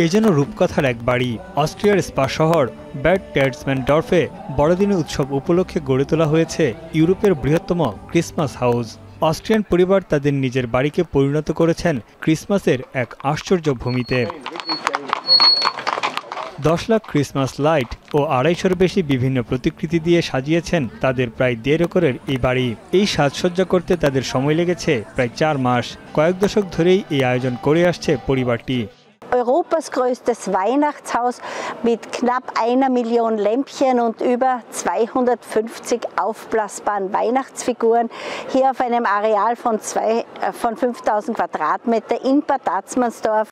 এ যেন রূপকথার এক বাড়ি। অস্ট্রিয়ার স্পা শহর ব্যাড টেটসম্যানডর্ফে বড়দিনের উৎসব উপলক্ষে গড়ে তোলা হয়েছে ইউরোপের বৃহত্তম ক্রিসমাস হাউস। অস্ট্রিয়ান পরিবার তাদের নিজের বাড়িকে পরিণত করেছেন ক্রিসমাসের এক আশ্চর্য ভূমিতে। 10 লাখ ক্রিসমাস লাইট ও 250-এর বেশি বিভিন্ন প্রতিকৃতি দিয়ে সাজিয়েছেন তাদের প্রায় 1.5 একরের এই বাড়ি। এই সাজসজ্জা করতে তাদের সময় লেগেছে প্রায় 4 মাস। কয়েক দশক ধরেই এই আয়োজন করে আসছে পরিবারটি। Europas größtes Weihnachtshaus mit knapp 1 Million Lämpchen und über 250 aufblasbaren Weihnachtsfiguren hier auf einem Areal von 5000 Quadratmeter in Bad Tatzmannsdorf.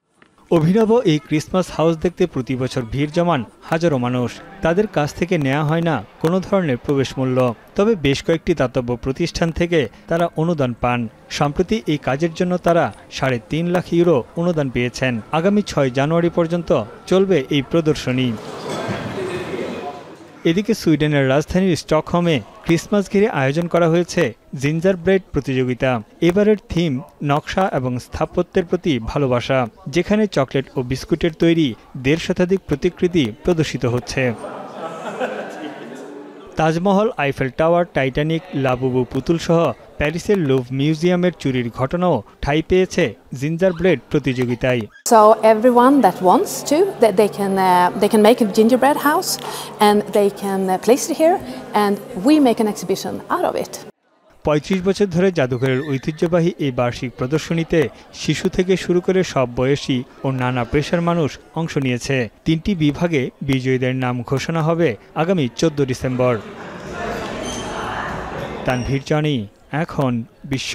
অভিনব এই ক্রিসমাস হাউস দেখতে প্রতি বছর ভিড় জমান হাজারো মানুষ। তাদের কাছ থেকে নেওয়া হয় না কোনো ধরনের প্রবেশ মূল্য, তবে বেশ কয়েকটি দাতব্য প্রতিষ্ঠান থেকে তারা অনুদান পান। সম্প্রতি এই কাজের জন্য তারা 3.5 লাখ ইউরো অনুদান পেয়েছেন। আগামী 6 জানুয়ারি পর্যন্ত চলবে এই প্রদর্শনী। এদিকে সুইডেনের রাজধানী স্টকহোমে ক্রিসমাস ঘিরে আয়োজন করা হয়েছে জিঞ্জার ব্রেড প্রতিযোগিতা। এবারের থিম নকশা এবং স্থাপত্যের প্রতি ভালোবাসা, যেখানে চকলেট ও বিস্কুটের তৈরি 1.5 শতাধিক প্রতিকৃতি প্রদর্শিত হচ্ছে। Taj Mahal, Eiffel tower, Titanic, Labubu পুতুল সহ প্যারিসের লুভ মিউজিয়ামের চুরির ঘটনাও ঠাঁই পেয়েছে জিঞ্জার ব্রেড প্রতিযোগিতায়। So everyone that wants to, they can make a gingerbread house and they can place it here and we make an exhibition out of it. 35 বছর ধরে জাদুঘরের ঐতিহ্যবাহী এই বার্ষিক প্রদর্শনীতে শিশু থেকে শুরু করে সব বয়সী ও নানা পেশার মানুষ অংশ নিয়েছে। 3টি বিভাগে বিজয়ীদের নাম ঘোষণা হবে আগামী 14 ডিসেম্বর। তানভীর জানি, এখন বিশ্ব।